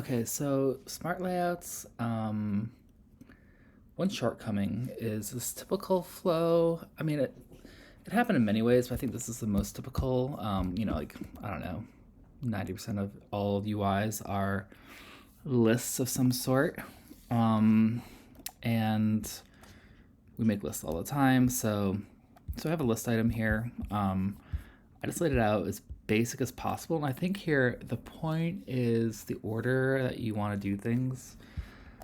Okay, so smart layouts, one shortcoming is this typical flow. I mean, it happened in many ways, but I think this is the most typical. Like, I don't know, 90% of all UIs are lists of some sort. Um, and we make lists all the time. So I have a list item here. I just laid it out as basic as possible. And I think here the point is the order that you want to do things.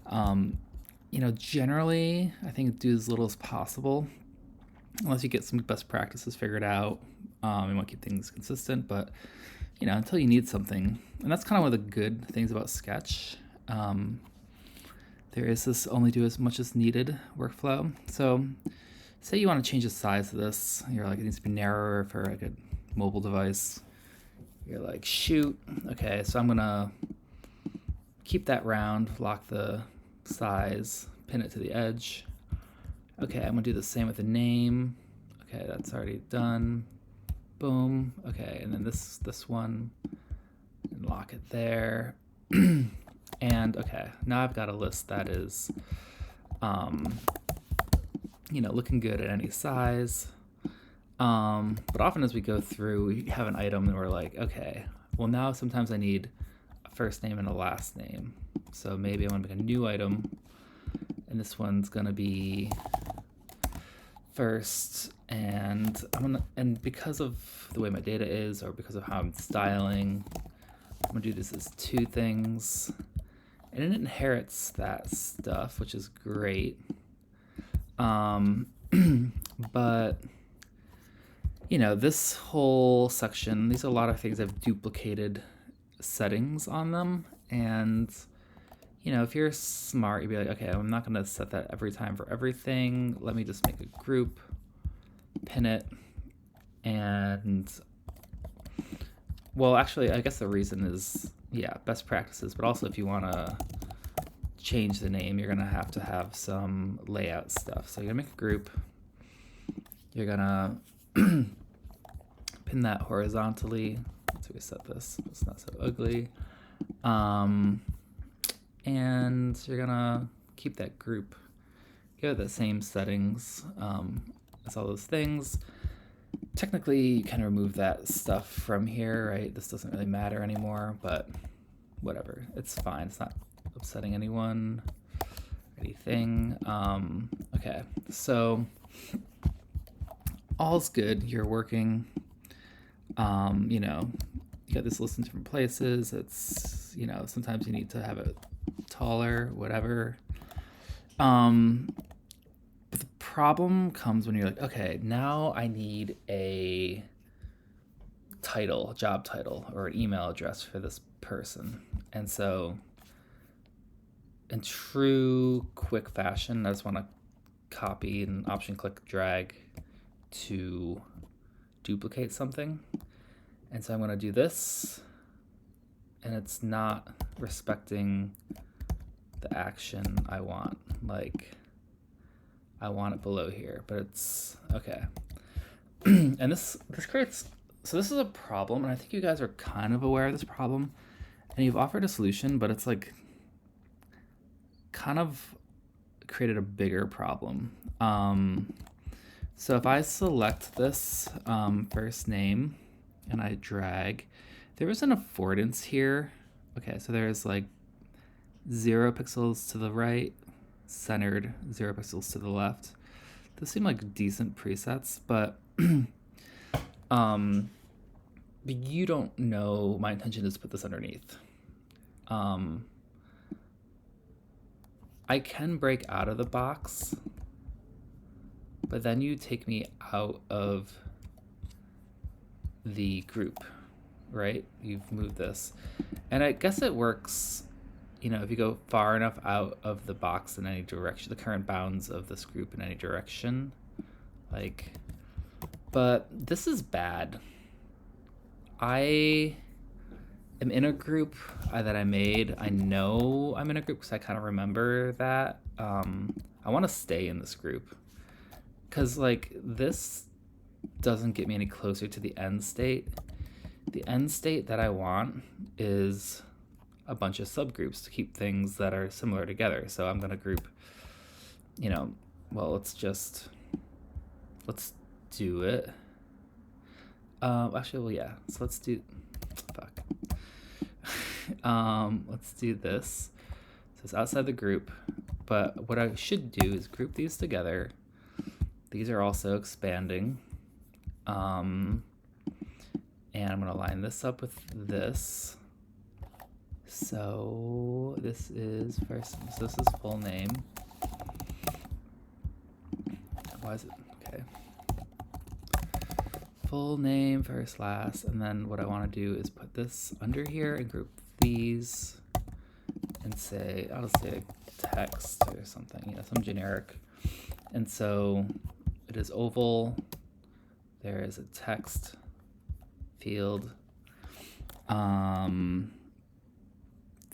Um, Generally, I think do as little as possible, unless you get some best practices figured out. You want to keep things consistent, but until you need something, and that's kind of one of the good things about Sketch. There is this only do as much as needed workflow. So, say you want to change the size of this, you're like it needs to be narrower for like a mobile device. You're like, shoot, okay, so I'm gonna keep that round, lock the size, pin it to the edge. Okay, I'm gonna do the same with the name. Okay, that's already done. Boom. Okay, and then this one, and lock it there. And okay, now I've got a list that is, looking good at any size. But often as we go through, we have an item and we're like, okay, well now sometimes I need a first name and a last name. So maybe I want to make a new item, and this one's gonna be first, and and because of the way my data is, or because of how I'm styling, I'm gonna do this as two things, and it inherits that stuff, which is great. But this whole section, these are a lot of things that have duplicated settings on them, and if you're smart, you'd be like, okay, I'm not going to set that every time for everything. Let me just make a group, pin it, and, well, actually, I guess the reason is, best practices, but also if you want to change the name, you're going to have some layout stuff. So you're going to make a group. You're going to pin that horizontally. Let's reset this. It's not so ugly. And you're gonna keep that group, give it the same settings as all those things. Technically, you can remove that stuff from here, right? This doesn't really matter anymore, but whatever, it's fine. It's not upsetting anyone or anything. Okay, so all's good. You're working. You got this list in different places. It's sometimes you need to have it taller, whatever. But the problem comes when you're like, okay, now I need a title, job title, or an email address for this person. And so in true quick fashion, I just want to copy and option click drag to duplicate something. And so I'm going to do this, and it's not respecting the action I want. Like, I want it below here, but it's okay. And this creates, so this is a problem, and I think you guys are kind of aware of this problem, and you've offered a solution, but it's like kind of created a bigger problem. So if I select this first name and I drag, there is an affordance here. Okay, so there's like 0 pixels to the right, centered, 0 pixels to the left. Those seem like decent presets, but you don't know my intention is to put this underneath. I can break out of the box, but then you take me out of the group, right? You've moved this. And I guess it works, if you go far enough out of the box in any direction, the current bounds of this group in any direction. But this is bad. I am in a group that I made. I know I'm in a group because I kind of remember that. I want to stay in this group because this doesn't get me any closer to the end state. The end state that I want is a bunch of subgroups to keep things that are similar together. So I'm going to group, well, let's do it. Actually, well, yeah. So let's do, fuck. Let's do this. So it's outside the group, but what I should do is group these together. These are also expanding. And I'm going to line this up with this. So this is first, so this is full name. Why is it? Okay. Full name, first, last, and then what I want to do is put this under here and group these and say, I'll just say text or something, some generic. And so it is oval. There is a text field.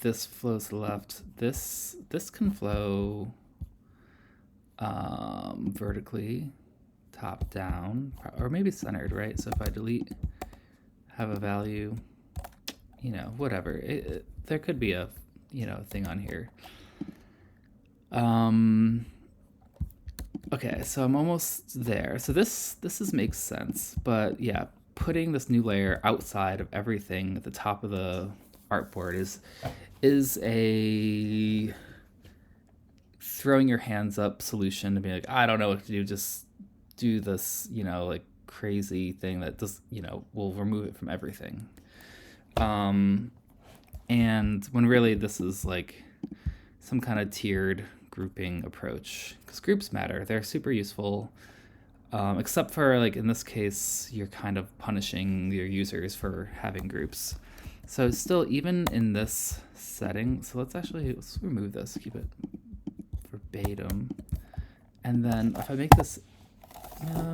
This flows to the left. This can flow vertically, top down, or maybe centered, right? So if I delete, have a value, whatever. There could be a, thing on here. Okay, so I'm almost there. So this makes sense, but yeah, putting this new layer outside of everything at the top of the artboard is a throwing your hands up solution to be like, I don't know what to do, just do this, like crazy thing that does, will remove it from everything. And when really this is like some kind of tiered grouping approach, because groups matter. They're super useful, except for like in this case, you're kind of punishing your users for having groups. So still, even in this setting, so let's remove this, keep it verbatim. And then if I make this,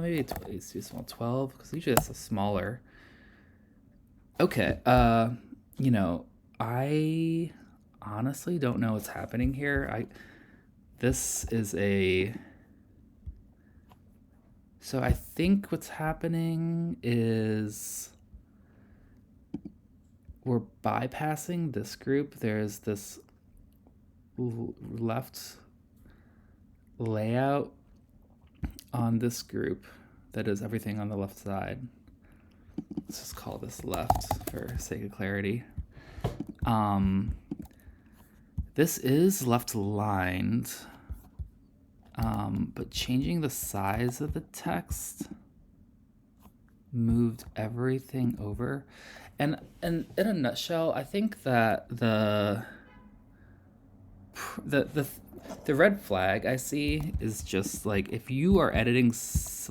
maybe it's too small, 12, because usually that's a smaller. Okay, I honestly don't know what's happening here. So I think what's happening is we're bypassing this group. There's this left layout on this group that is everything on the left side. Let's just call this left for sake of clarity. This is left aligned, but changing the size of the text moved everything over. And in a nutshell, I think that the red flag I see is just like if you are editing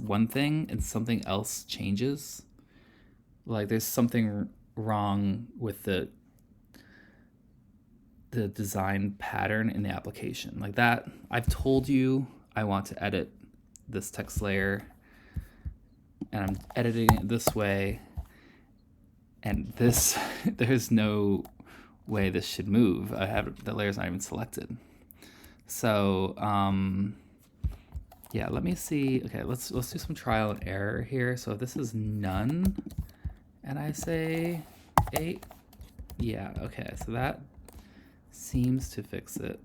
one thing and something else changes, like there's something wrong with the design pattern in the application. Like that, I've told you I want to edit this text layer and I'm editing it this way, and this there's no way this should move. The layer's not even selected. So yeah, let me see. Okay, let's do some trial and error here. So if this is none and I say 8, yeah, okay, so that seems to fix it.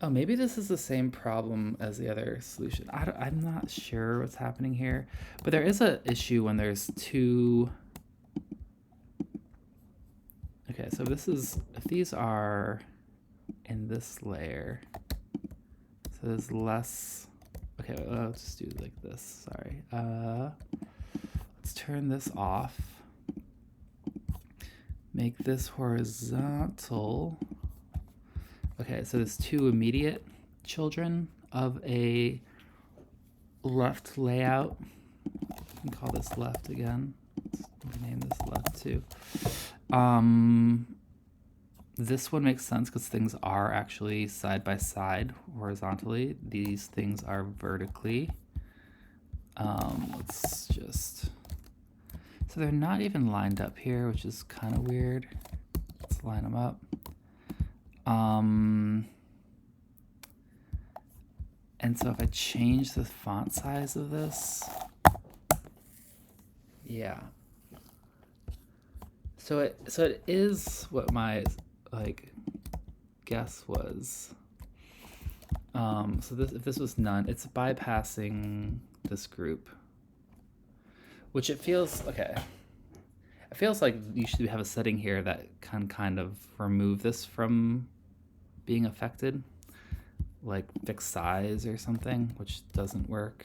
Oh, maybe this is the same problem as the other solution. I'm not sure what's happening here, but there is an issue when there's two. Okay, so if these are in this layer, so there's less. Okay, let's just do it like this. Sorry. Let's turn this off. Make this horizontal. Okay, so there's two immediate children of a left layout. We can call this left again. Let's rename this left too. This one makes sense because things are actually side by side horizontally. These things are vertically. Let's just, so they're not even lined up here, which is kind of weird. Let's line them up. And so if I change the font size of this, yeah, So it is what my like guess was. So if this was none, it's bypassing this group, which it feels okay. It feels like you should have a setting here that can kind of remove this from being affected, like fixed size or something, which doesn't work.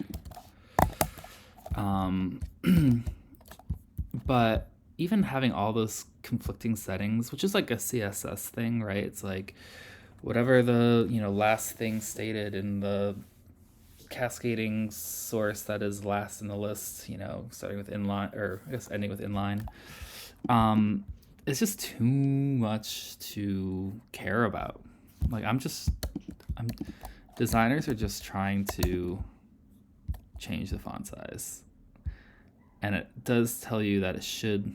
But even having all those conflicting settings, which is like a CSS thing, right? It's like whatever the last thing stated in the cascading source that is last in the list, starting with inline, or I guess ending with inline. It's just too much to care about. Like I'm designers are just trying to change the font size, and it does tell you that it should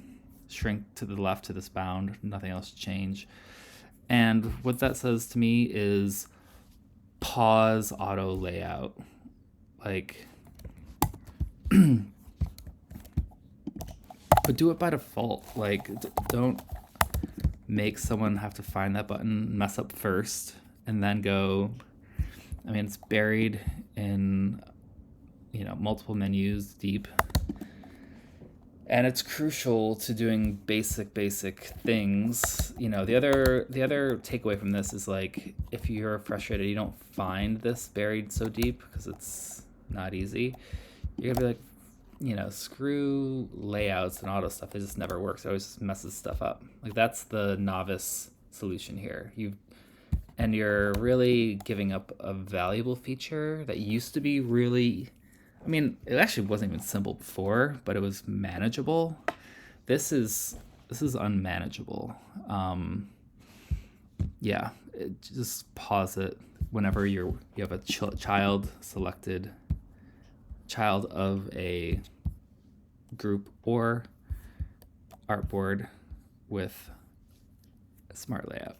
shrink to the left to this bound, nothing else change. And what that says to me is pause auto layout. Like, but do it by default. Like, don't make someone have to find that button, mess up first, and then go. I mean, it's buried in, multiple menus deep. And it's crucial to doing basic things. The other takeaway from this is like, if you're frustrated, you don't find this buried so deep because it's not easy. You're gonna be like, screw layouts and auto stuff. It just never works. It always just messes stuff up. Like that's the novice solution here. You're really giving up a valuable feature that used to be really. I mean, it actually wasn't even simple before, but it was manageable. This is unmanageable. Yeah, just pause it whenever you have a child of a group or artboard with a Smrt layout.